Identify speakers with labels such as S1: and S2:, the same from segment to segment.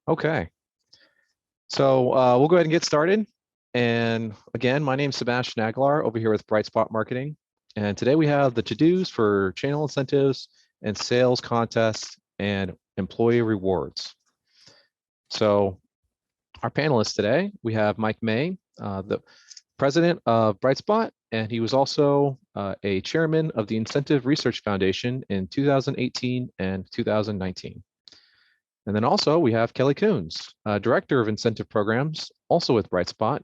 S1: Okay, so we'll go ahead and get started. And again, my name is Sebastian Aguilar over here with Bright Spot Marketing. And today we have the to-dos for channel incentives and sales contests and employee rewards. So our panelists today, we have Mike May, the president of Bright Spot, and he was also a chairman of the Incentive Research Foundation in 2018 and 2019. And then also we have Kelly Coons, Director of Incentive Programs, also with Bright Spot.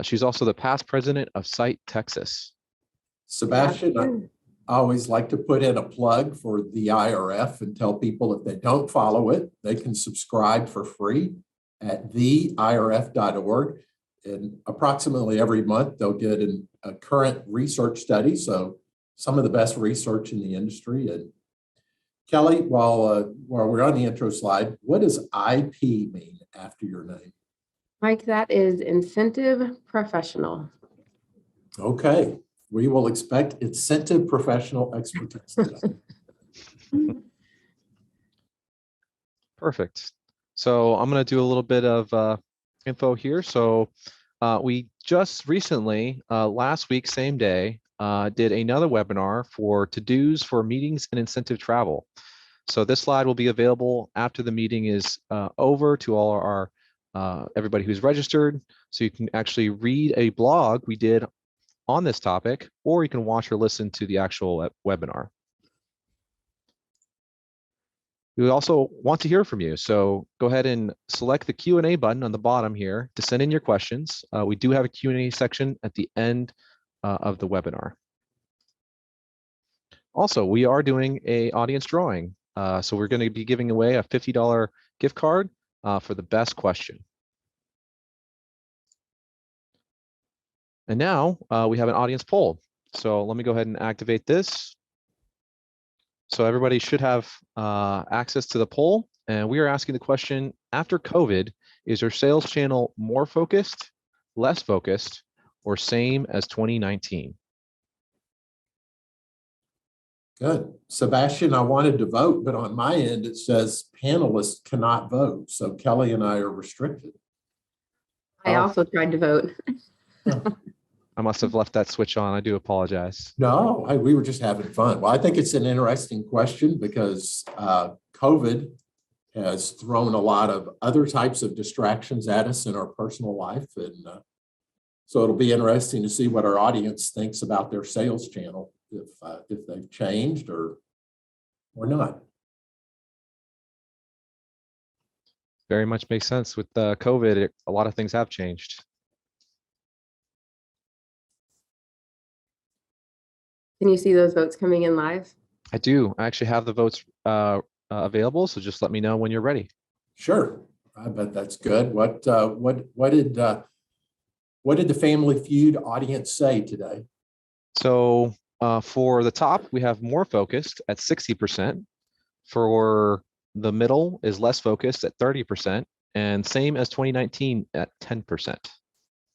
S1: She's also the past president of Site Texas.
S2: Sebastian, I always like to put in a plug for the IRF and tell people if they don't follow it, they can subscribe for free at theirf.org. And approximately every month, they'll get a current research study. So some of the best research in the industry. And Kelly, while we're on the intro slide, what does IP mean after your name?
S3: Mike, that is incentive professional.
S2: Okay, we will expect incentive professional expertise today.
S1: Perfect. So I'm going to do a little bit of info here. So we just recently, last week, same day, did another webinar for to-dos for meetings and incentive travel. So this slide will be available after the meeting is over to all our everybody who's registered. So you can actually read a blog we did on this topic, or you can watch or listen to the actual webinar. We also want to hear from you. So go ahead and select the Q&A button on the bottom here to send in your questions. We do have a Q&A section at the end of the webinar. Also, we are doing an audience drawing. So we're going to be giving away a $50 gift card for the best question. And now we have an audience poll. So let me go ahead and activate this. So everybody should have access to the poll. And we are asking the question, after COVID, is your sales channel more focused, less focused, or same as 2019?
S2: Good. Sebastian, I wanted to vote, but on my end, it says panelists cannot vote. So Kelly and I are restricted.
S3: I also tried to vote.
S1: I must have left that switch on. I do apologize.
S2: No, we were just having fun. Well, I think it's an interesting question because COVID has thrown a lot of other types of distractions at us in our personal life. And so it'll be interesting to see what our audience thinks about their sales channel, if they've changed or not.
S1: Very much makes sense. With COVID, a lot of things have changed.
S3: Can you see those votes coming in live?
S1: I do. I actually have the votes available, so just let me know when you're ready.
S2: Sure, I bet that's good. What did the Family Feud audience say today?
S1: So for the top, we have more focused at 60%. For the middle is less focused at 30%, and same as 2019 at 10%.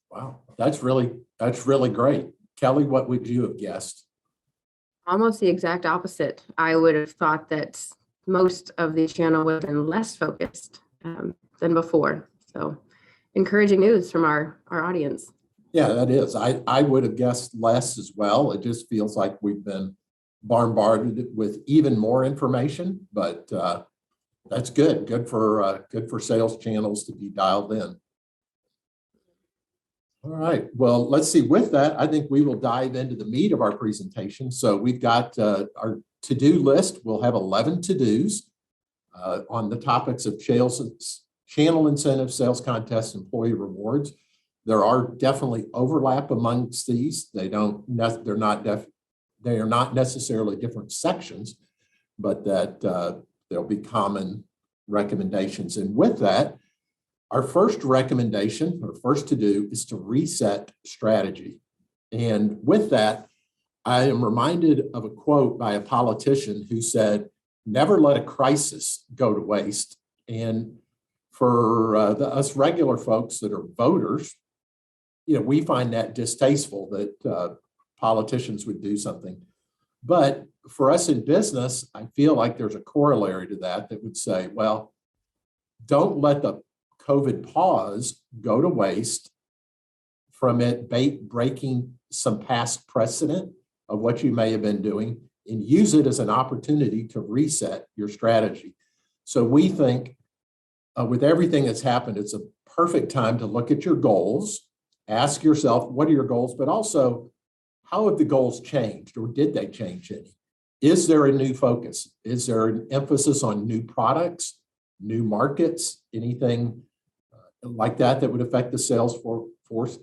S2: Wow, that's really great. Kelly, what would you have guessed?
S3: Almost the exact opposite. I would have thought that most of the channel would have been less focused than before. So encouraging news from our audience.
S2: Yeah, that is. I would have guessed less as well. It just feels like we've been bombarded with even more information, but that's good. Good for sales channels to be dialed in. All right. Well, let's see. With that, I think we will dive into the meat of our presentation. So we've got our to-do list. We'll have 11 to-dos on the topics of channel incentives, sales contests, employee rewards. There are definitely overlap amongst these. They are not necessarily different sections, but that there'll be common recommendations. And with that, our first recommendation, or first to do, is to reset strategy. And with that, I am reminded of a quote by a politician who said, "Never let a crisis go to waste." And for us regular folks that are voters, we find that distasteful that politicians would do something. But for us in business, I feel like there's a corollary to that would say, well, don't let the COVID pause go to waste from it breaking some past precedent of what you may have been doing, and use it as an opportunity to reset your strategy. So we think with everything that's happened, it's a perfect time to look at your goals, ask yourself, what are your goals? But also, how have the goals changed, or did they change any? Is there a new focus? Is there an emphasis on new products, new markets, anything like that that would affect the sales force?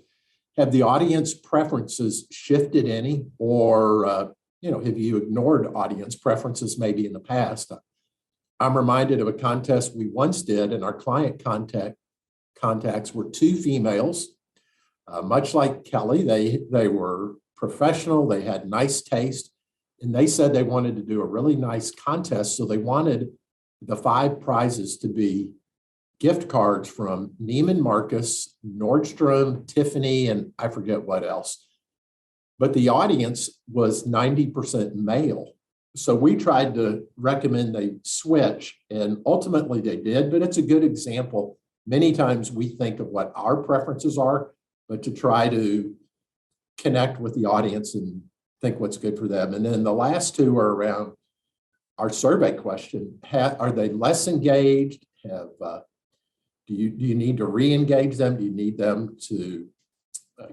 S2: Have the audience preferences shifted any, or have you ignored audience preferences maybe in the past? I'm reminded of a contest we once did, and our client contacts were two females. Much like Kelly, they were professional, they had nice taste, and they said they wanted to do a really nice contest. So they wanted the 5 prizes to be gift cards from Neiman Marcus, Nordstrom, Tiffany, and I forget what else. But the audience was 90% male. So we tried to recommend they switch, and ultimately they did, but it's a good example. Many times we think of what our preferences are, but to try to connect with the audience and think what's good for them. And then the last 2 are around our survey question. Are they less engaged? Do you need to re-engage them? Do you need them to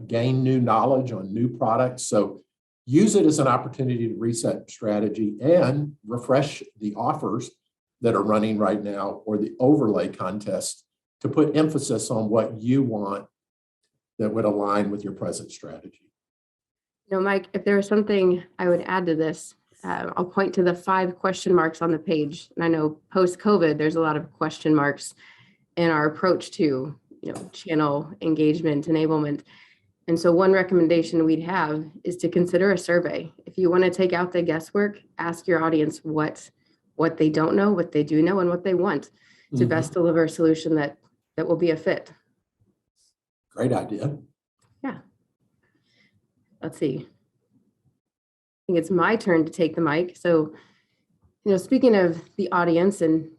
S2: gain new knowledge on new products? So use it as an opportunity to reset strategy and refresh the offers that are running right now, or the overlay contest, to put emphasis on what you want that would align with your present strategy.
S3: Mike, if there was something I would add to this, I'll point to the 5 question marks on the page. And I know post-COVID, there's a lot of question marks in our approach to, channel engagement, enablement. And so one recommendation we'd have is to consider a survey. If you want to take out the guesswork, ask your audience what they don't know, what they do know, and what they want to best deliver a solution that will be a fit.
S2: Great idea.
S3: Yeah. Let's see. I think it's my turn to take the mic. So, speaking of the audience and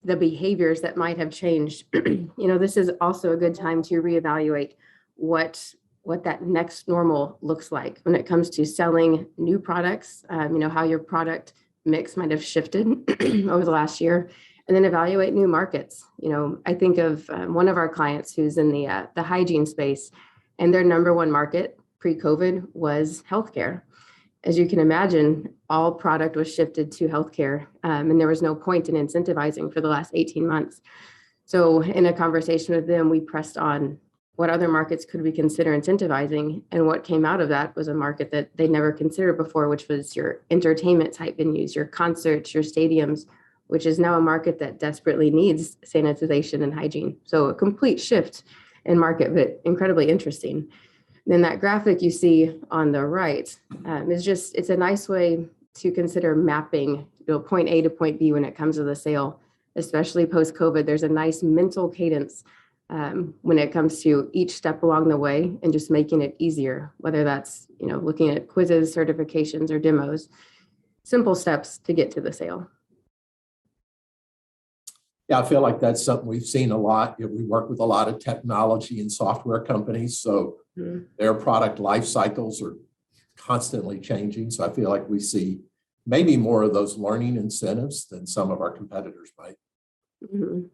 S3: the behaviors that might have changed, this is also a good time to reevaluate what that next normal looks like when it comes to selling new products, how your product mix might have shifted over the last year, and then evaluate new markets. I think of one of our clients who's in the hygiene space, and their number 1 market pre-COVID was healthcare. As you can imagine, all product was shifted to healthcare, and there was no point in incentivizing for the last 18 months. So in a conversation with them, we pressed on what other markets could we consider incentivizing, and what came out of that was a market that they never considered before, which was your entertainment type venues, your concerts, your stadiums, which is now a market that desperately needs sanitization and hygiene. So a complete shift in market, but incredibly interesting. Then that graphic you see on the right it's a nice way to consider mapping, point A to point B when it comes to the sale, especially post-COVID. There's a nice mental cadence when it comes to each step along the way, and just making it easier, whether that's, looking at quizzes, certifications, or demos, simple steps to get to the sale.
S2: Yeah, I feel like that's something we've seen a lot. We work with a lot of technology and software companies, so their product life cycles are constantly changing. So I feel like we see maybe more of those learning incentives than some of our competitors might.
S3: Mm-hmm.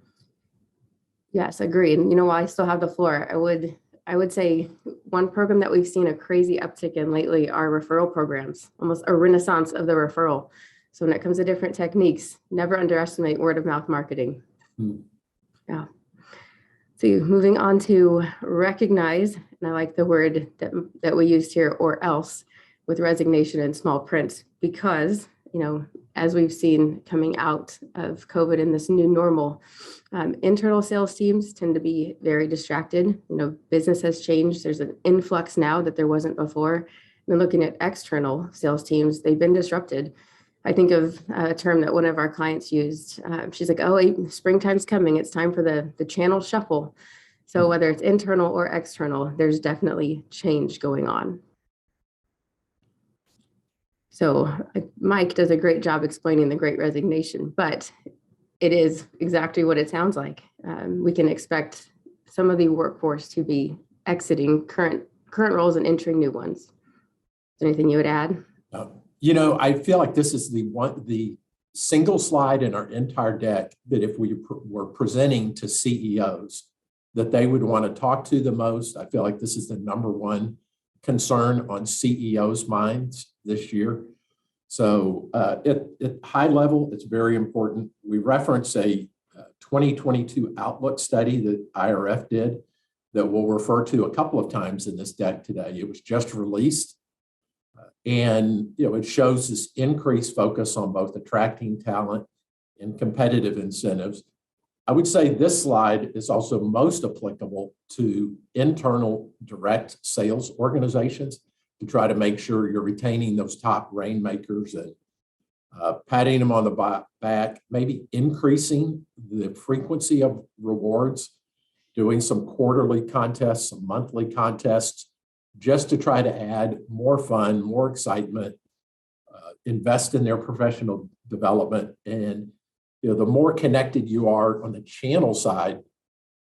S3: Yes, agreed. While I still have the floor, I would say one program that we've seen a crazy uptick in lately are referral programs, almost a renaissance of the referral. So when it comes to different techniques, never underestimate word of mouth marketing. Yeah. So moving on to recognize, and I like the word that we used here, or else, with resignation in small print, because, as we've seen coming out of COVID in this new normal, internal sales teams tend to be very distracted. Business has changed. There's an influx now that there wasn't before. And then looking at external sales teams, they've been disrupted. I think of a term that one of our clients used. She's like, "Oh, springtime's coming. It's time for the channel shuffle." So whether it's internal or external, there's definitely change going on. So Mike does a great job explaining the Great Resignation, but it is exactly what it sounds like. We can expect some of the workforce to be exiting current roles and entering new ones. Is there anything you would add?
S2: I feel like this is the single slide in our entire deck that if we were presenting to CEOs, that they would want to talk to the most. I feel like this is the number one concern on CEOs' minds this year. So at high level, it's very important. We reference a 2022 Outlook study that IRF did that we'll refer to a couple of times in this deck today. It was just released. And it shows this increased focus on both attracting talent and competitive incentives. I would say this slide is also most applicable to internal direct sales organizations to try to make sure you're retaining those top rainmakers and patting them on the back, maybe increasing the frequency of rewards, doing some quarterly contests, some monthly contests, just to try to add more fun, more excitement, invest in their professional development. And the more connected you are on the channel side,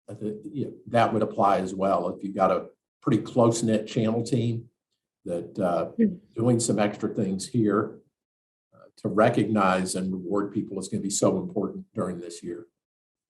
S2: that would apply as well. If you've got a pretty close-knit channel team that doing some extra things here to recognize and reward people is going to be so important during this year.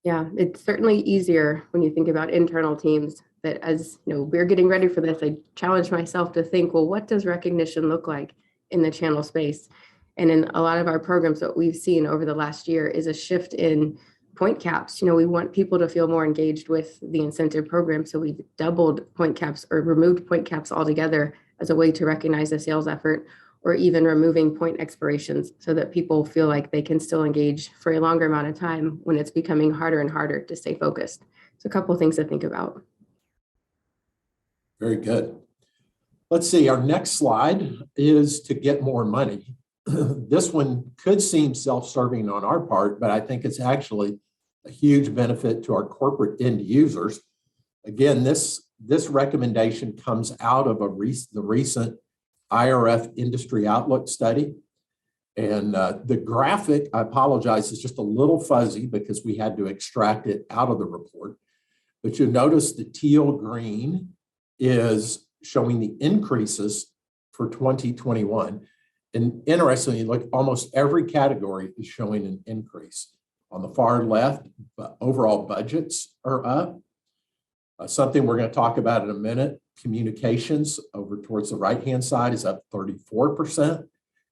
S3: Yeah, it's certainly easier when you think about internal teams that, as we're getting ready for this, I challenged myself to think, well, what does recognition look like in the channel space? And in a lot of our programs, what we've seen over the last year is a shift in point caps. We want people to feel more engaged with the incentive program. So we've doubled point caps or removed point caps altogether as a way to recognize the sales effort, or even removing point expirations so that people feel like they can still engage for a longer amount of time when it's becoming harder and harder to stay focused. So a couple of things to think about.
S2: Very good. Let's see, our next slide is to get more money. This one could seem self-serving on our part, but I think it's actually a huge benefit to our corporate end users. Again, this recommendation comes out of the recent IRF Industry Outlook study. And the graphic, I apologize, is just a little fuzzy because we had to extract it out of the report. But you'll notice the teal green is showing the increases for 2021. And interestingly, look, almost every category is showing an increase. On the far left, overall budgets are up. Something we're going to talk about in a minute, communications over towards the right-hand side is up 34%.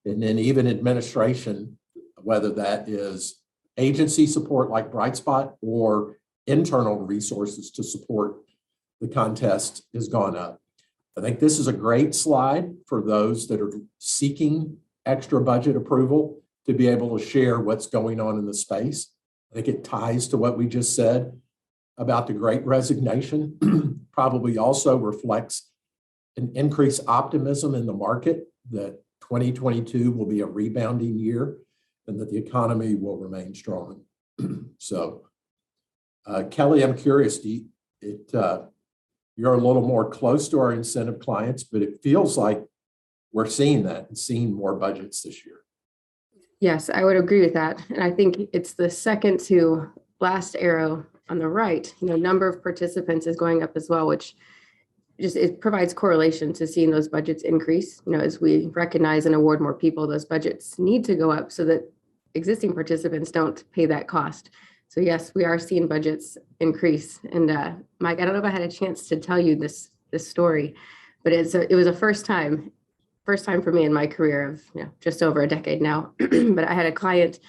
S2: And then even administration, whether that is agency support like Brightspot or internal resources to support the contest, has gone up. I think this is a great slide for those that are seeking extra budget approval to be able to share what's going on in the space. I think it ties to what we just said about the Great Resignation. Probably also reflects an increased optimism in the market that 2022 will be a rebounding year and that the economy will remain strong. So, Kelly, I'm curious, you're a little more close to our incentive clients, but it feels like we're seeing that and seeing more budgets this year.
S3: Yes, I would agree with that. And I think it's the second to last arrow on the right. Number of participants is going up as well, which it provides correlation to seeing those budgets increase. As we recognize and award more people, those budgets need to go up so that existing participants don't pay that cost. So yes, we are seeing budgets increase. And Mike, I don't know if I had a chance to tell you this story, but it was a first time for me in my career of just over a decade now. But I had a client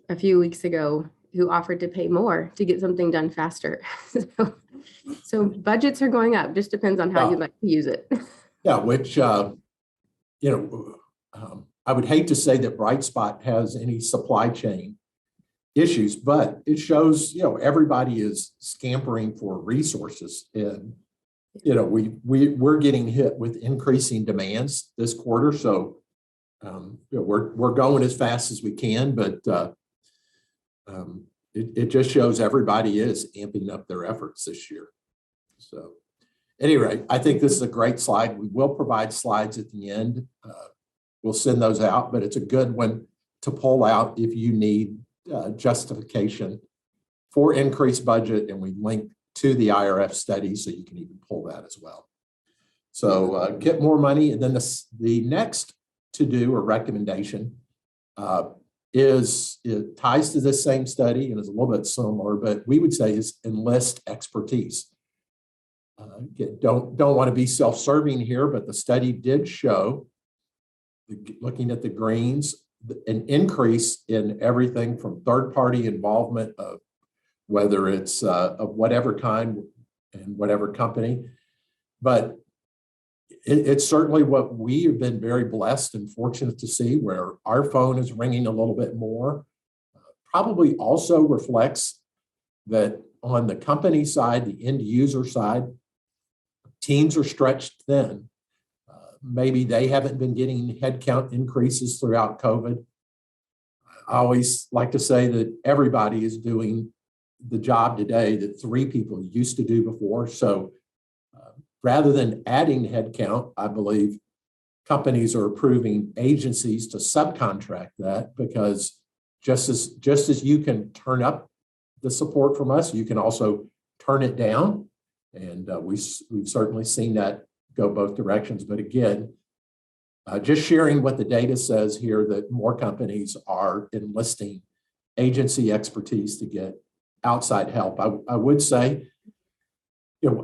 S3: a few weeks ago who offered to pay more to get something done faster. So budgets are going up. Just depends on how you'd like to use it.
S2: Yeah, which I would hate to say that Brightspot has any supply chain issues, but it shows everybody is scampering for resources, and we're getting hit with increasing demands this quarter. So we're going as fast as we can, but it just shows everybody is amping up their efforts this year. So at any rate, I think this is a great slide. We will provide slides at the end. We'll send those out, but it's a good one to pull out if you need justification for increased budget, and we link to the IRF study, so you can even pull that as well. So get more money. And then the next to-do or recommendation it ties to this same study and is a little bit similar, but we would say is enlist expertise. Don't want to be self-serving here, but the study did show, looking at the greens, an increase in everything from third-party involvement of whether it's of whatever kind and whatever company. But it's certainly what we have been very blessed and fortunate to see, where our phone is ringing a little bit more. Probably also reflects that on the company side, the end user side, teams are stretched thin. Maybe they haven't been getting headcount increases throughout COVID. I always like to say that everybody is doing the job today that 3 people used to do before. So rather than adding headcount, I believe companies are approving agencies to subcontract that, because just as you can turn up the support from us, you can also turn it down. And we've certainly seen that go both directions. But again, just sharing what the data says here, that more companies are enlisting agency expertise to get outside help. I would say,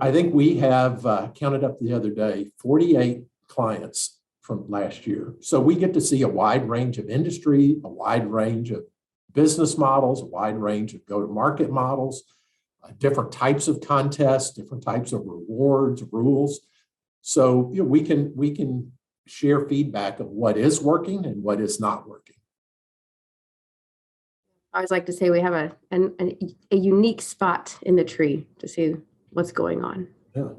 S2: I think we have counted up the other day, 48 clients from last year. So we get to see a wide range of industry, a wide range of business models, a wide range of go-to-market models, different types of contests, different types of rewards, rules. So we can share feedback of what is working and what is not working.
S3: I always like to say we have a unique spot in the tree to see what's going on.
S2: Yeah.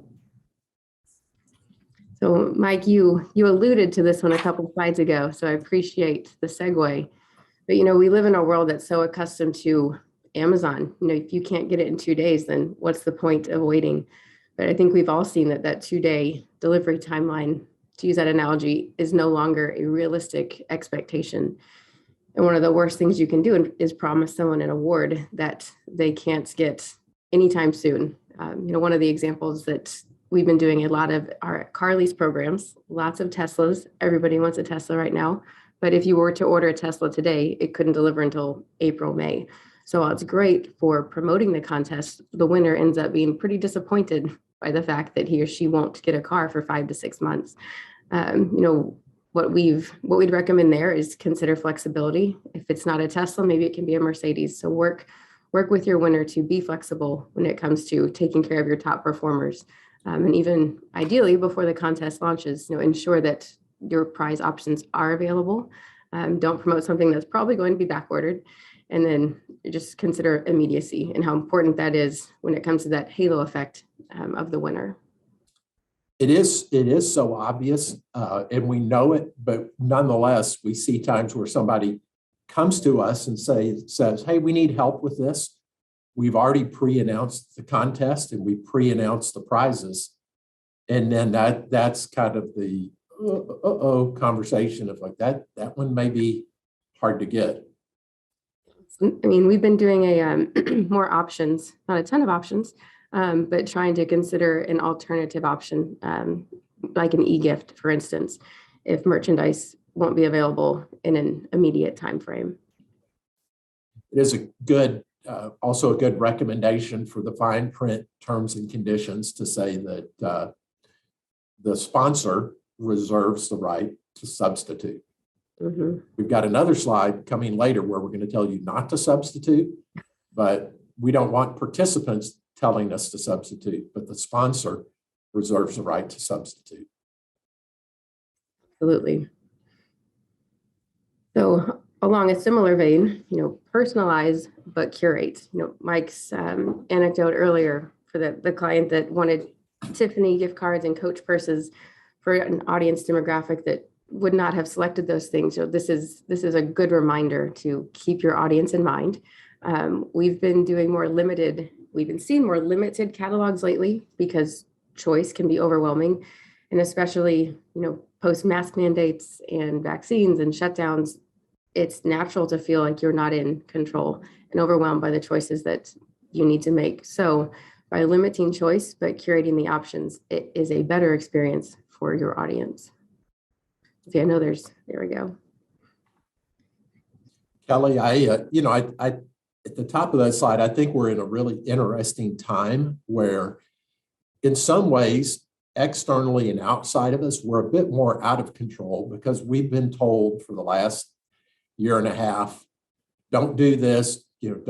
S3: So Mike, you alluded to this one a couple of slides ago, so I appreciate the segue. But we live in a world that's so accustomed to Amazon. If you can't get it in 2 days, then what's the point of waiting? But I think we've all seen that 2-day delivery timeline, to use that analogy, is no longer a realistic expectation. And one of the worst things you can do is promise someone an award that they can't get anytime soon. One of the examples that we've been doing a lot of our car lease programs, lots of Teslas. Everybody wants a Tesla right now. But if you were to order a Tesla today, it couldn't deliver until April, May. So while it's great for promoting the contest, the winner ends up being pretty disappointed by the fact that he or she won't get a car for 5 to 6 months. What we'd recommend there is consider flexibility. If it's not a Tesla, maybe it can be a Mercedes. So work with your winner to be flexible when it comes to taking care of your top performers. And even ideally before the contest launches, ensure that your prize options are available. Don't promote something that's probably going to be back ordered. And then just consider immediacy and how important that is when it comes to that halo effect of the winner.
S2: It is so obvious, and we know it, but nonetheless, we see times where somebody comes to us and says, hey, we need help with this. We've already pre-announced the contest and we pre-announced the prizes. And then that's kind of the conversation of like that one may be hard to get.
S3: I mean, we've been doing more options, not a ton of options, but trying to consider an alternative option, like an e-gift, for instance, if merchandise won't be available in an immediate time frame.
S2: It is also a good recommendation for the fine print terms and conditions to say that the sponsor reserves the right to substitute.
S3: Mm-hmm.
S2: We've got another slide coming later where we're going to tell you not to substitute, but we don't want participants telling us to substitute, but the sponsor reserves the right to substitute.
S3: Absolutely. So along a similar vein, personalize but curate. Mike's anecdote earlier for the client that wanted Tiffany gift cards and Coach purses for an audience demographic that would not have selected those things. This is a good reminder to keep your audience in mind. We've been seeing more limited catalogs lately because choice can be overwhelming, and especially post mask mandates and vaccines and shutdowns, it's natural to feel like you're not in control and overwhelmed by the choices that you need to make. So by limiting choice, but curating the options, it is a better experience for your audience. See, I know there we go.
S2: Kelly, I at the top of that slide, I think we're in a really interesting time where in some ways, externally and outside of us, we're a bit more out of control because we've been told for the last year and a half, don't do this, you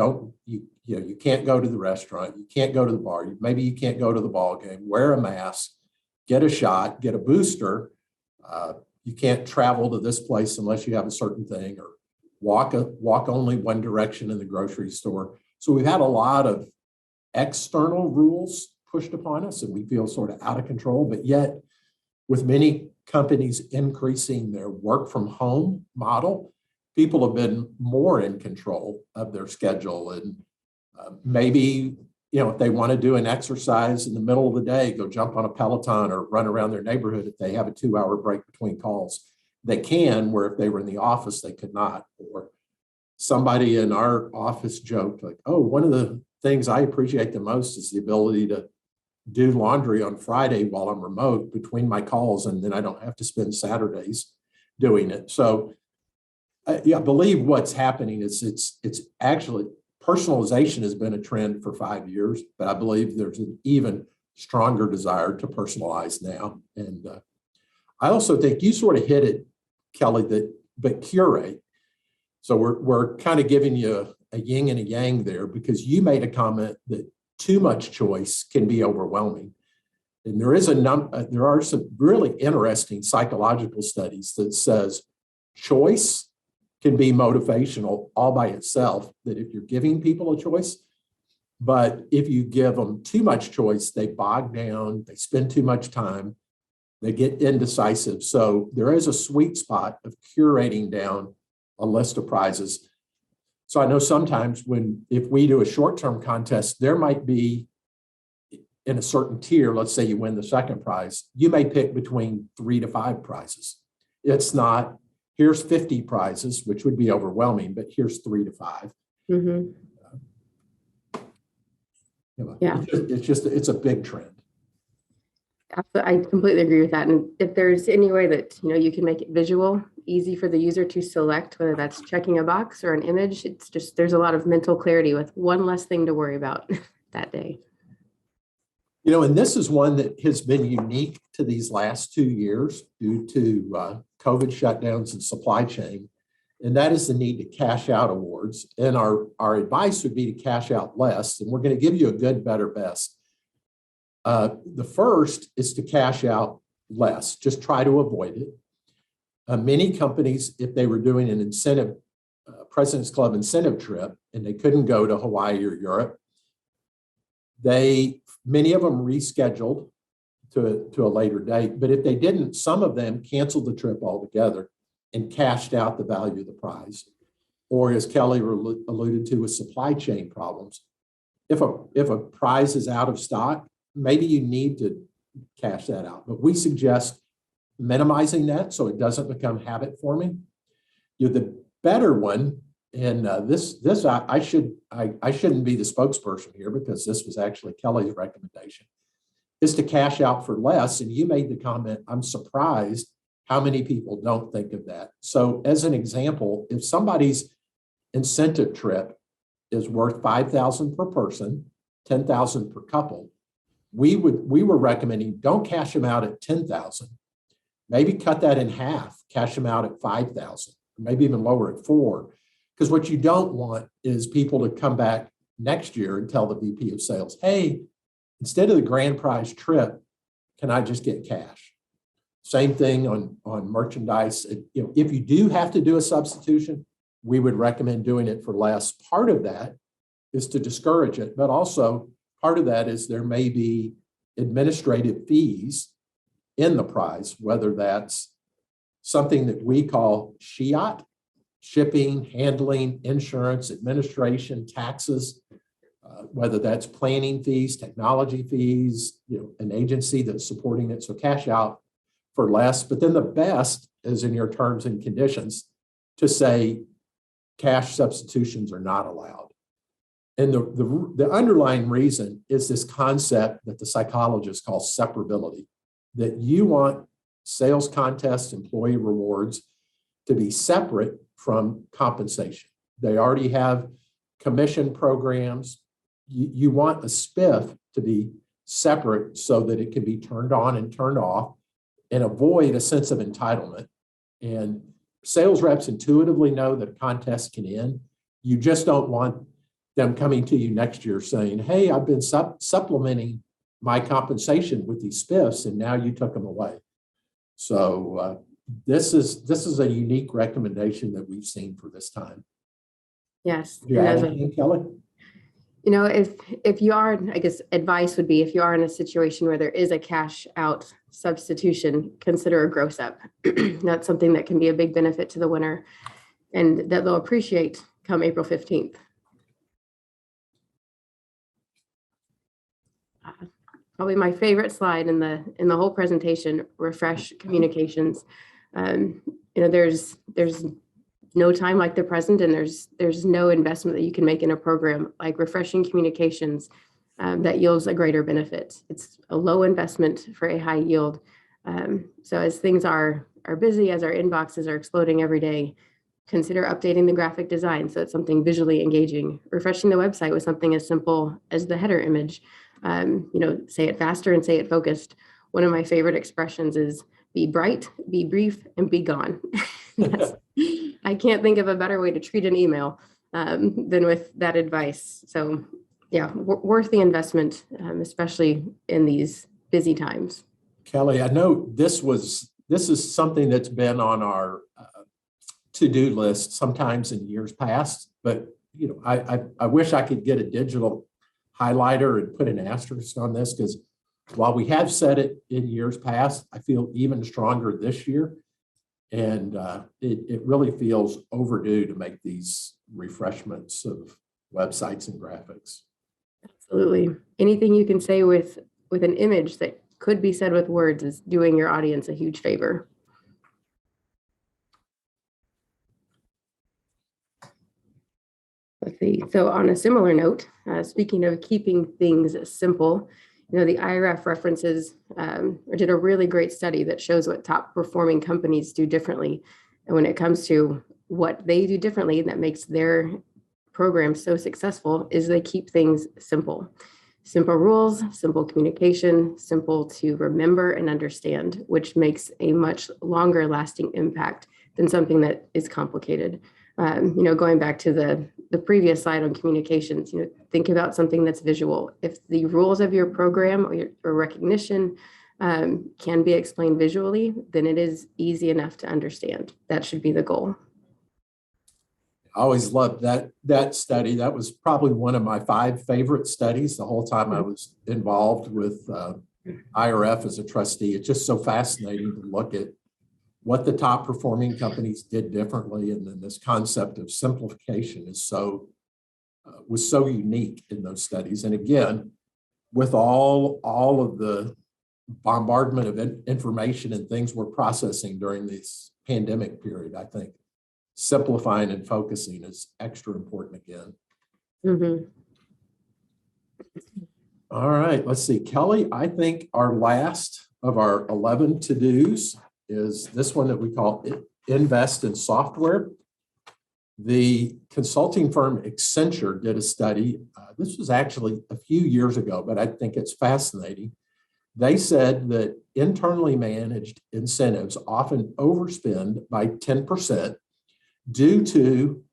S2: can't go to the restaurant, you can't go to the bar, maybe you can't go to the ball game, wear a mask, get a shot, get a booster. You can't travel to this place unless you have a certain thing, or walk only one direction in the grocery store. So we've had a lot of external rules pushed upon us and we feel sort of out of control, but yet with many companies increasing their work from home model, people have been more in control of their schedule. And maybe, if they want to do an exercise in the middle of the day, go jump on a Peloton or run around their neighborhood if they have a 2-hour break between calls. They can, where if they were in the office, they could not. Or somebody in our office joked like, oh, one of the things I appreciate the most is the ability to do laundry on Friday while I'm remote between my calls, and then I don't have to spend Saturdays doing it. So I believe what's happening is it's actually personalization has been a trend for 5 years, but I believe there's an even stronger desire to personalize now. And I also think you sort of hit it, Kelly, but curate. So we're kind of giving you a yin and a yang there, because you made a comment that too much choice can be overwhelming. And there are some really interesting psychological studies that says choice can be motivational all by itself, that if you're giving people a choice, but if you give them too much choice, they bog down, they spend too much time, they get indecisive. So there is a sweet spot of curating down a list of prizes. So I know sometimes if we do a short-term contest, there might be in a certain tier, let's say you win the second prize, you may pick between 3 to 5 prizes. It's not, here's 50 prizes, which would be overwhelming, but here's 3 to 5.
S3: Mm-hmm. Yeah.
S2: It's a big trend.
S3: I completely agree with that. And if there's any way that, you can make it visual, easy for the user to select, whether that's checking a box or an image, it's just, there's a lot of mental clarity with one less thing to worry about that day.
S2: And this is one that has been unique to these last 2 years due to COVID shutdowns and supply chain. And that is the need to cash out awards. And our advice would be to cash out less. And we're going to give you a good, better, best. The first is to cash out less. Just try to avoid it. Many companies, if they were doing an incentive, President's Club incentive trip, and they couldn't go to Hawaii or Europe, many of them rescheduled to a later date. But if they didn't, some of them canceled the trip altogether and cashed out the value of the prize. Or as Kelly alluded to, with supply chain problems, if a prize is out of stock, maybe you need to cash that out. But we suggest minimizing that so it doesn't become habit forming. The better one, and I shouldn't be the spokesperson here because this was actually Kelly's recommendation, is to cash out for less. And you made the comment, I'm surprised how many people don't think of that. So as an example, if somebody's incentive trip is worth $5,000 per person, $10,000 per couple, we were recommending don't cash them out at $10,000. Maybe cut that in half, cash them out at $5,000, maybe even lower at $4,000. Because what you don't want is people to come back next year and tell the VP of sales, hey, instead of the grand prize trip, can I just get cash? Same thing on merchandise. If you do have to do a substitution, we would recommend doing it for less. Part of that is to discourage it, but also part of that is there may be administrative fees in the prize, whether that's something that we call SHIAT, shipping, handling, insurance, administration, taxes, whether that's planning fees, technology fees, an agency that's supporting it. So cash out for less. But then the best is in your terms and conditions to say cash substitutions are not allowed. And the underlying reason is this concept that the psychologists call separability, that you want sales contests, employee rewards to be separate from compensation. They already have commission programs. You want a spiff to be separate so that it can be turned on and turned off and avoid a sense of entitlement. And sales reps intuitively know that a contest can end. You just don't want them coming to you next year saying, hey, I've been supplementing my compensation with these spiffs and now you took them away. So this is a unique recommendation that we've seen for this time.
S3: Yes.
S2: Do you add anything, Kelly?
S3: You know, if you are, I guess advice would be, if you are in a situation where there is a cash out substitution, consider a gross up. That's something that can be a big benefit to the winner and that they'll appreciate come April 15th. Probably my favorite slide in the whole presentation, refresh communications. You know, there's no time like the present, and there's no investment that you can make in a program like refreshing communications that yields a greater benefit. It's a low investment for a high yield. So as things are busy, as our inboxes are exploding every day, consider updating the graphic design so it's something visually engaging. Refreshing the website with something as simple as the header image. You know, say it faster and say it focused. One of my favorite expressions is be bright, be brief, and be gone. I can't think of a better way to treat an email than with that advice. So yeah, worth the investment, especially in these busy times.
S2: Kelly, I know this is something that's been on our to-do list sometimes in years past, but you know, I wish I could get a digital highlighter and put an asterisk on this, because while we have said it in years past, I feel even stronger this year. And it really feels overdue to make these refreshments of websites and graphics.
S3: Absolutely. Anything you can say with an image that could be said with words is doing your audience a huge favor. Let's see. So on a similar note, speaking of keeping things simple, you know, the IRF references or did a really great study that shows what top performing companies do differently. And when it comes to what they do differently that makes their program so successful is they keep things simple. Simple rules, simple communication, simple to remember and understand, which makes a much longer lasting impact than something that is complicated. You know, going back to the previous slide on communications, you know, think about something that's visual. If the rules of your program or recognition can be explained visually, then it is easy enough to understand. That should be the goal.
S2: I always loved that study. That was probably one of my 5 favorite studies the whole time I was involved with IRF as a trustee. It's just so fascinating to look at what the top performing companies did differently. And then this concept of simplification is was so unique in those studies. And again, with all of the bombardment of information and things we're processing during this pandemic period, I think simplifying and focusing is extra important again.
S3: Mm-hmm.
S2: All right, let's see. Kelly, I think our last of our 11 to-dos is this one that we call invest in software. The consulting firm Accenture did a study. This was actually a few years ago, but I think it's fascinating. They said that internally managed incentives often overspend by 10% due to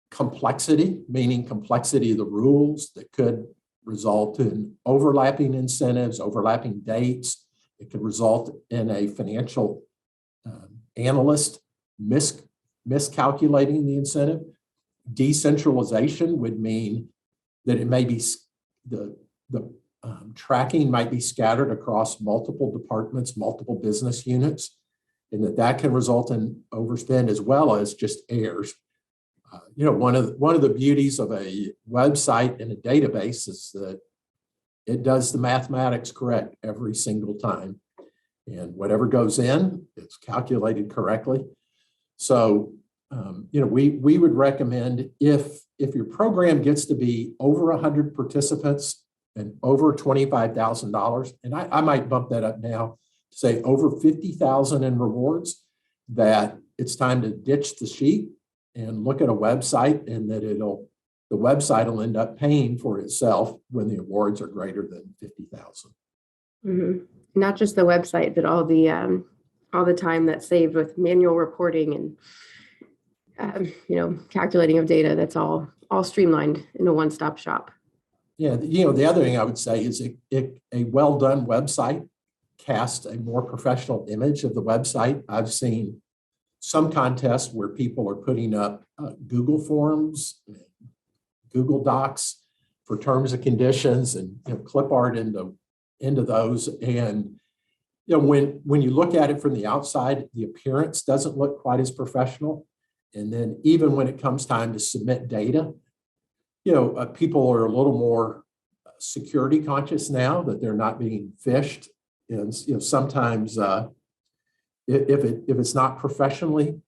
S2: complexity, meaning complexity of the rules that could result in overlapping incentives, overlapping dates. It could result in a financial analyst miscalculating the incentive. Decentralization would mean that it may be the tracking might be scattered across multiple departments, multiple business units, and that can result in overspend as well as just errors. You know, one of the beauties of a website and a database is that it does the mathematics correct every single time. And whatever goes in, it's calculated correctly. So we would recommend if your program gets to be over 100 participants and over $25,000, and I might bump that up now to say over 50,000 in rewards, that it's time to ditch the sheet and look at a website, and that the website will end up paying for itself when the awards are greater than 50,000.
S3: Mm-hmm. Not just the website, but all the time that's saved with manual reporting and calculating of data. That's all streamlined in a one-stop shop.
S2: Yeah, the other thing I would say is a well-done website casts a more professional image of the website. I've seen some contests where people are putting up Google Forms, Google Docs for terms and conditions, and clip art into those. And when you look at it from the outside, the appearance doesn't look quite as professional. And then even when it comes time to submit data, people are a little more security conscious now that they're not being phished. And sometimes if it's not professionally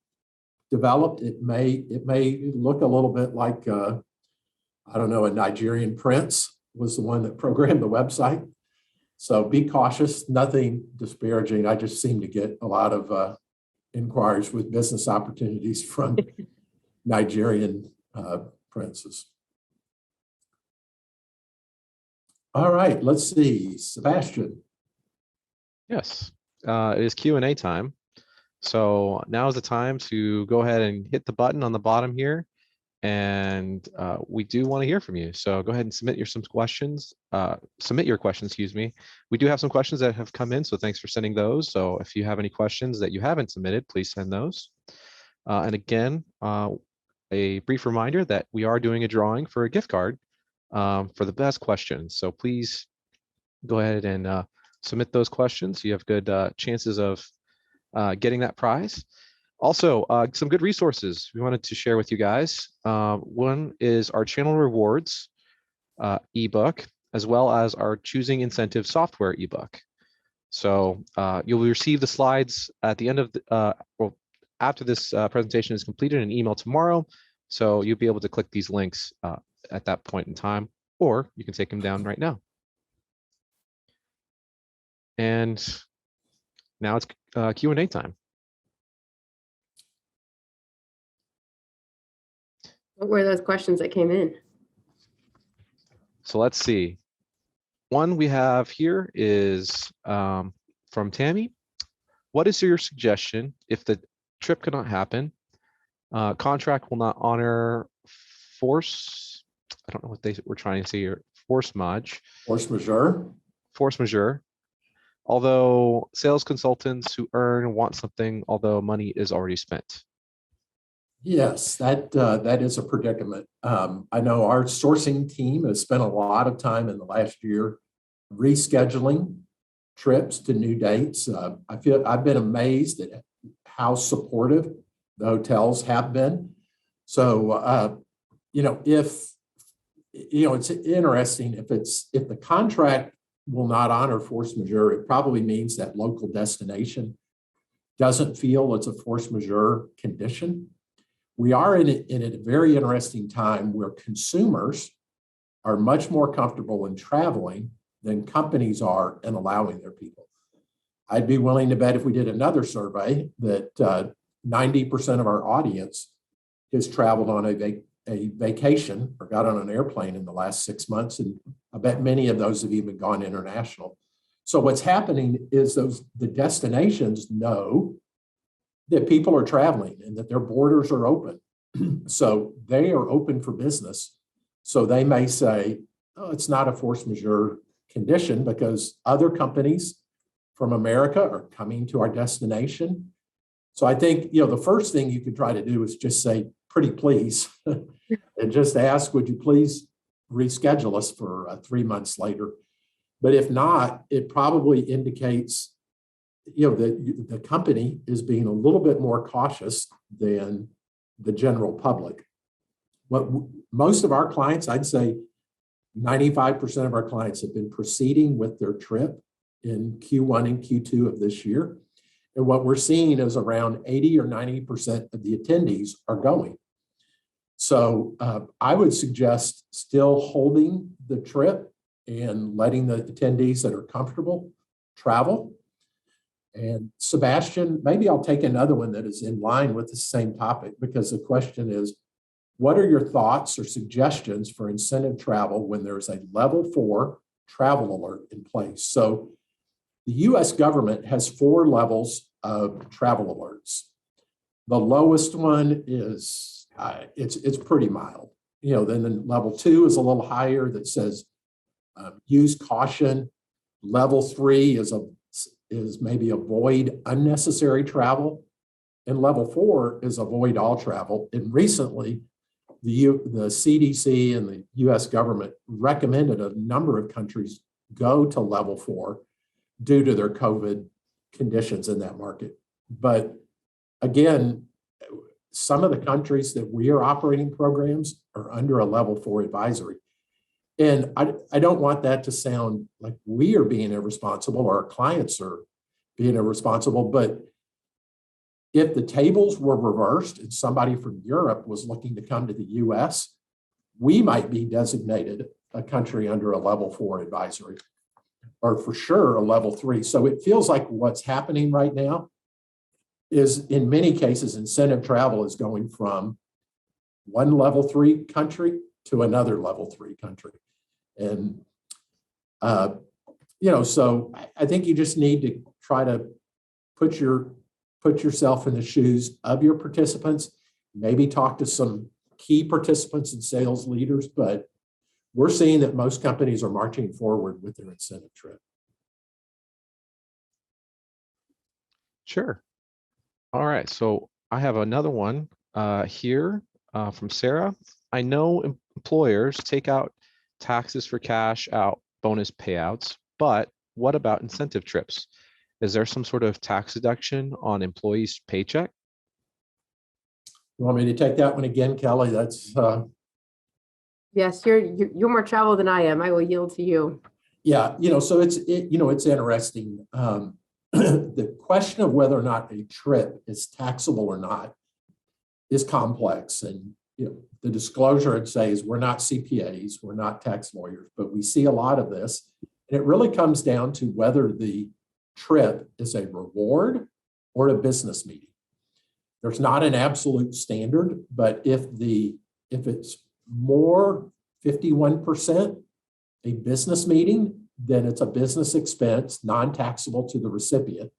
S2: developed, it may look a little bit like a Nigerian prince was the one that programmed the website. So be cautious. Nothing disparaging. I just seem to get a lot of inquiries with business opportunities from Nigerian princes. All right, let's see, Sebastian.
S1: Yes, it is Q&A time. So now is the time to go ahead and hit the button on the bottom here. And we do want to hear from you. So go ahead and submit your questions. Excuse me. We do have some questions that have come in, so thanks for sending those. So if you have any questions that you haven't submitted, please send those. And again, a brief reminder that we are doing a drawing for a gift card for the best questions. So please go ahead and submit those questions. You have good chances of getting that prize. Also, some good resources we wanted to share with you guys. One is our channel rewards ebook, as well as our choosing incentive software ebook. So you'll receive the slides at the end of after this presentation is completed, an email tomorrow. So you'll be able to click these links at that point in time, or you can take them down right now. And now it's Q&A time.
S3: What were those questions that came in?
S1: So let's see. One we have here is from Tammy. What is your suggestion if the trip cannot happen? Contract will not honor force. I don't know what they were trying to say here. Force majeure. Force majeure. Although sales consultants who earn want something, although money is already spent.
S2: Yes, that is a predicament. I know our sourcing team has spent a lot of time in the last year rescheduling trips to new dates. I've been amazed at how supportive the hotels have been. So, it's interesting if the contract will not honor force majeure, it probably means that local destination doesn't feel it's a force majeure condition. We are in a very interesting time where consumers are much more comfortable in traveling than companies are in allowing their people. I'd be willing to bet if we did another survey that 90% of our audience has traveled on a vacation or got on an airplane in the last 6 months. And I bet many of those have even gone international. So what's happening is the destinations know that people are traveling and that their borders are open. So they are open for business. So they may say, oh, it's not a force majeure condition because other companies from America are coming to our destination. So I think, the first thing you could try to do is just say, pretty please, and just ask, would you please reschedule us for 3 months later? But if not, it probably indicates that the company is being a little bit more cautious than the general public. What most of our clients, I'd say 95% of our clients have been proceeding with their trip in Q1 and Q2 of this year. And what we're seeing is around 80 or 90% of the attendees are going. So I would suggest still holding the trip and letting the attendees that are comfortable travel. And Sebastian, maybe I'll take another one that is in line with the same topic, because the question is, what are your thoughts or suggestions for incentive travel when there's a level 4 travel alert in place? So the US government has 4 levels of travel alerts. The lowest one is, it's pretty mild. Then level 2 is a little higher that says, use caution. Level 3 is maybe avoid unnecessary travel. And level 4 is avoid all travel. And recently, the CDC and the US government recommended a number of countries go to level 4 due to their COVID conditions in that market. But again, some of the countries that we are operating programs are under a level 4 advisory. And I don't want that to sound like we are being irresponsible or our clients are being irresponsible, but if the tables were reversed and somebody from Europe was looking to come to the US, we might be designated a country under a level 4 advisory, or for sure a level 3. So it feels like what's happening right now is, in many cases, incentive travel is going from one level 3 country to another level 3 country. And, so I think you just need to try to put yourself in the shoes of your participants, maybe talk to some key participants and sales leaders, but we're seeing that most companies are marching forward with their incentive trip.
S1: Sure. All right. So I have another one here from Sarah. I know employers take out taxes for cash out bonus payouts, but what about incentive trips? Is there some sort of tax deduction on employees' paycheck?
S2: You want me to take that one again, Kelly? That's
S3: Yes, you're more travel than I am. I will yield to you.
S2: yeah. So it's interesting. The question of whether or not a trip is taxable or not is complex, and the disclosure I'd say is we're not CPAs, we're not tax lawyers, but we see a lot of this, and it really comes down to whether the trip is a reward or a business meeting. There's not an absolute standard, but if it's more 51% a business meeting, then it's a business expense, non-taxable to the recipient.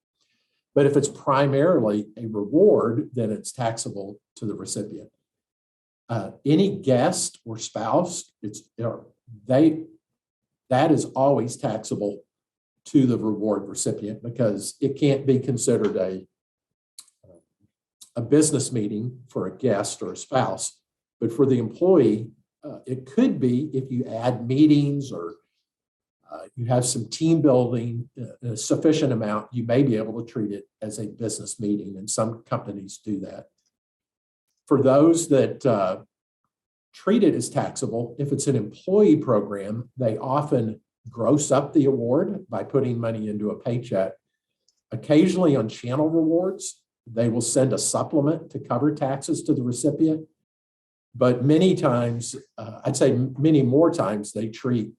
S2: But if it's primarily a reward, then it's taxable to the recipient. Any guest or spouse, that is always taxable to the reward recipient, because it can't be considered a business meeting for a guest or a spouse. But for the employee, it could be if you add meetings or you have some team building, a sufficient amount, you may be able to treat it as a business meeting, and some companies do that. For those that treat it as taxable, if it's an employee program, they often gross up the award by putting money into a paycheck. Occasionally on channel rewards, they will send a supplement to cover taxes to the recipient. But many times, I'd say many more times, they treat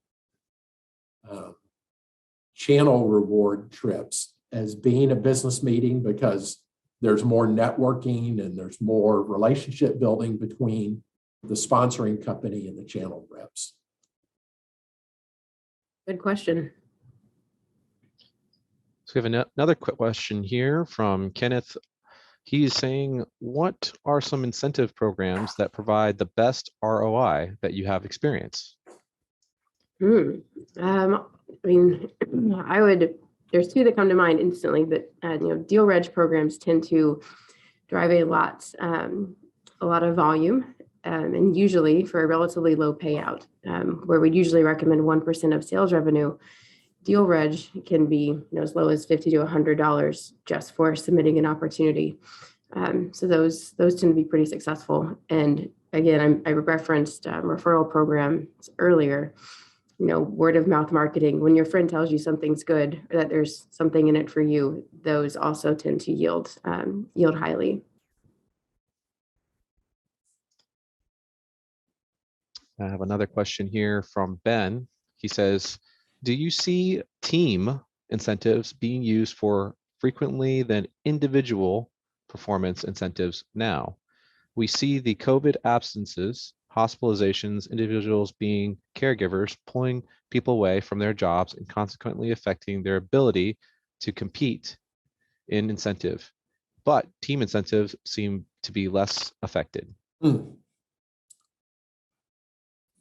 S2: channel reward trips as being a business meeting, because there's more networking and there's more relationship building between the sponsoring company and the channel reps.
S3: Good question.
S1: So we have another quick question here from Kenneth. He's saying, what are some incentive programs that provide the best ROI that you have experience?
S3: There's two that come to mind instantly, but deal reg programs tend to drive a lot of volume, and usually for a relatively low payout, where we'd usually recommend 1% of sales revenue. Deal reg can be as low as $50 to $100 just for submitting an opportunity. So those tend to be pretty successful. And again, I referenced referral programs earlier. word of mouth marketing. When your friend tells you something's good, or that there's something in it for you, those also tend to yield highly.
S1: I have another question here from Ben. He says, do you see team incentives being used for frequently than individual performance incentives now? We see the COVID absences, hospitalizations, individuals being caregivers, pulling people away from their jobs and consequently affecting their ability to compete in incentive. But team incentives seem to be less affected.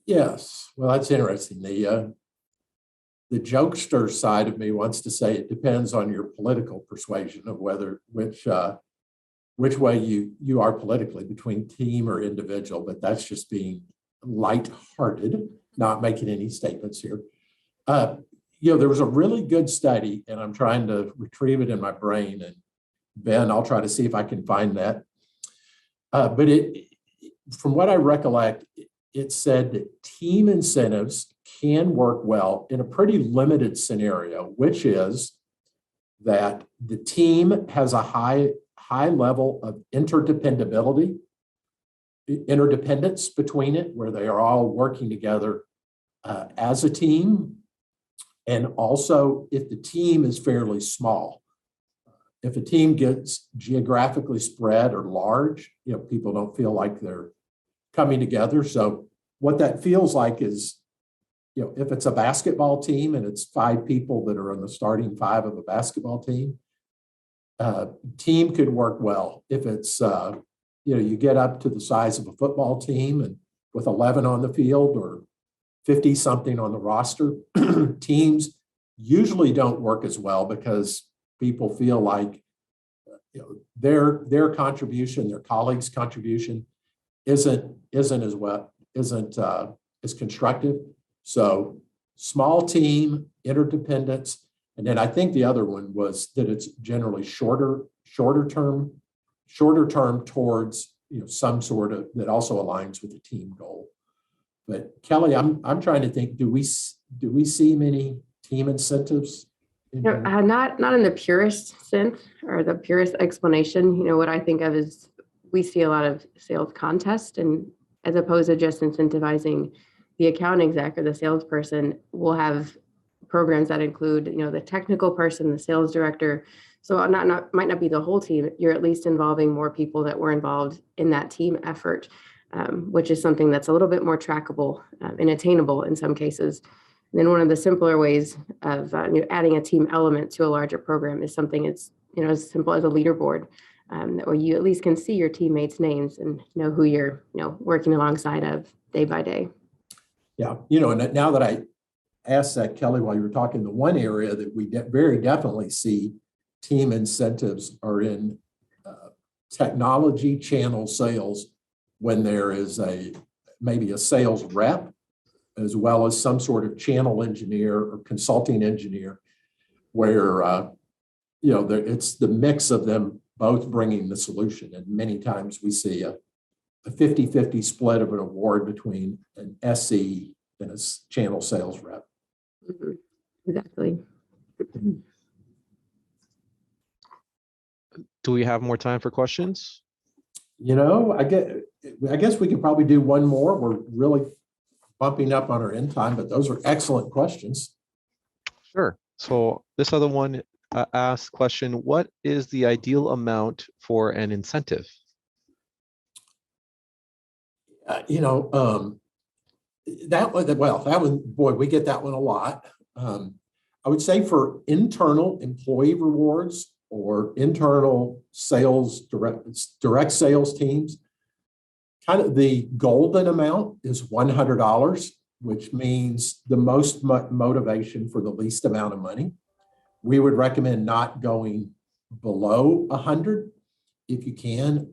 S2: Yes, well, that's interesting. The jokester side of me wants to say it depends on your political persuasion of which way you are politically, between team or individual, but that's just being lighthearted, not making any statements here. There was a really good study, and I'm trying to retrieve it in my brain, and Ben, I'll try to see if I can find that. But from what I recollect, it said that team incentives can work well in a pretty limited scenario, which is that the team has a high level of interdependence between it, where they are all working together as a team. And also, if the team is fairly small, if a team gets geographically spread or large, people don't feel like they're coming together. So what that feels like is, if it's a basketball team and it's 5 people that are in the starting 5 of a basketball team, team could work well. If it's, you get up to the size of a football team and with 11 on the field or 50 something on the roster, teams usually don't work as well because people feel like their contribution, their colleagues' contribution isn't as constructive. So small team, interdependence, and then I think the other one was that it's generally shorter term towards some sort of that also aligns with the team goal. But Kelly, I'm trying to think, do we see many team incentives?
S3: Not in the purest sense or the purest explanation. What I think of is we see a lot of sales contests, and as opposed to just incentivizing the account exec or the salesperson, we'll have programs that include, the technical person, the sales director. So might not be the whole team. You're at least involving more people that were involved in that team effort, which is something that's a little bit more trackable and attainable in some cases. And then one of the simpler ways of adding a team element to a larger program is something as simple as a leaderboard, where you at least can see your teammates' names and know who you're working alongside of day by day.
S2: Yeah, and now that I asked that, Kelly, while you were talking, the one area that we very definitely see team incentives are in technology channel sales, when there is maybe a sales rep, as well as some sort of channel engineer or consulting engineer, where it's the mix of them both bringing the solution. And many times we see a 50-50 split of an award between an SE and a channel sales rep.
S3: Mm-hmm. Exactly.
S1: Do we have more time for questions?
S2: I guess we could probably do one more. We're really bumping up on our end time, but those are excellent questions.
S1: Sure. So this other one asks question, what is the ideal amount for an incentive?
S2: That one, boy, we get that one a lot. I would say for internal employee rewards or internal sales, direct sales teams, kind of the golden amount is $100, which means the most motivation for the least amount of money. We would recommend not going below 100 if you can.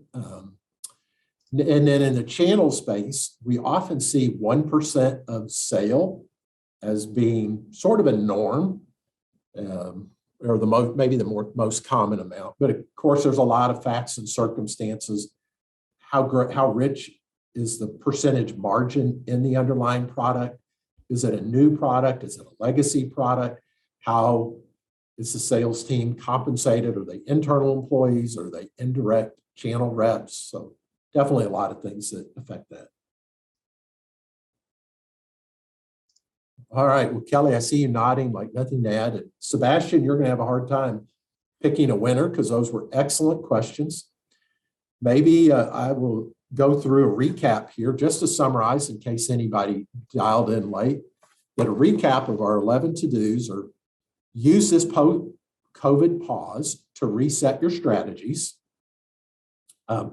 S2: And then in the channel space, we often see 1% of sale as being sort of a norm, or maybe the most common amount. But of course, there's a lot of facts and circumstances. How rich is the percentage margin in the underlying product? Is it a new product? Is it a legacy product? How is the sales team compensated? Are they internal employees? Are they indirect channel reps? So definitely a lot of things that affect that. All right, well, Kelly, I see you nodding like nothing to add. And Sebastian, you're going to have a hard time picking a winner because those were excellent questions. Maybe I will go through a recap here just to summarize in case anybody dialed in late. That a recap of our 11 to-dos are use this post-COVID pause to reset your strategies.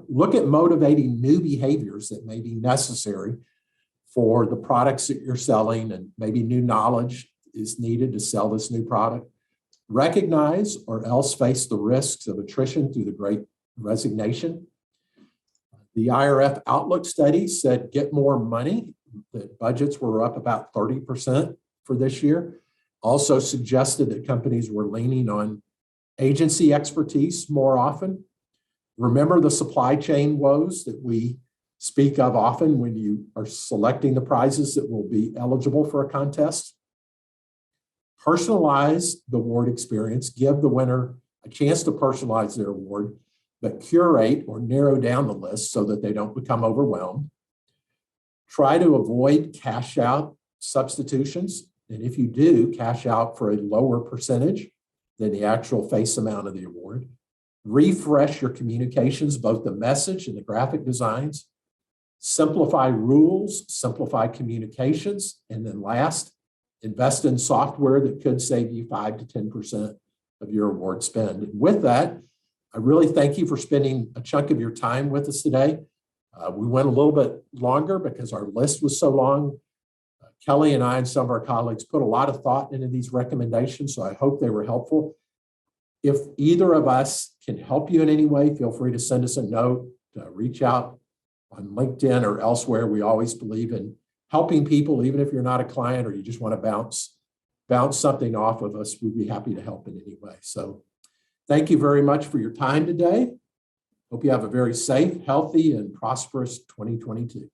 S2: Look at motivating new behaviors that may be necessary for the products that you're selling, and maybe new knowledge is needed to sell this new product. Recognize or else face the risks of attrition through the Great Resignation. The IRF Outlook study said get more money. The budgets were up about 30% for this year. Also suggested that companies were leaning on agency expertise more often. Remember the supply chain woes that we speak of often when you are selecting the prizes that will be eligible for a contest. Personalize the award experience. Give the winner a chance to personalize their award, but curate or narrow down the list so that they don't become overwhelmed. Try to avoid cash out substitutions. And if you do, cash out for a lower percentage than the actual face amount of the award. Refresh your communications, both the message and the graphic designs. Simplify rules, simplify communications. And then last, invest in software that could save you 5 to 10% of your award spend. And with that, I really thank you for spending a chunk of your time with us today. We went a little bit longer because our list was so long. Kelly and I and some of our colleagues put a lot of thought into these recommendations, so I hope they were helpful. If either of us can help you in any way, feel free to send us a note, reach out on LinkedIn or elsewhere. We always believe in helping people, even if you're not a client or you just want to bounce something off of us. We'd be happy to help in any way. So thank you very much for your time today. Hope you have a very safe, healthy, and prosperous 2022.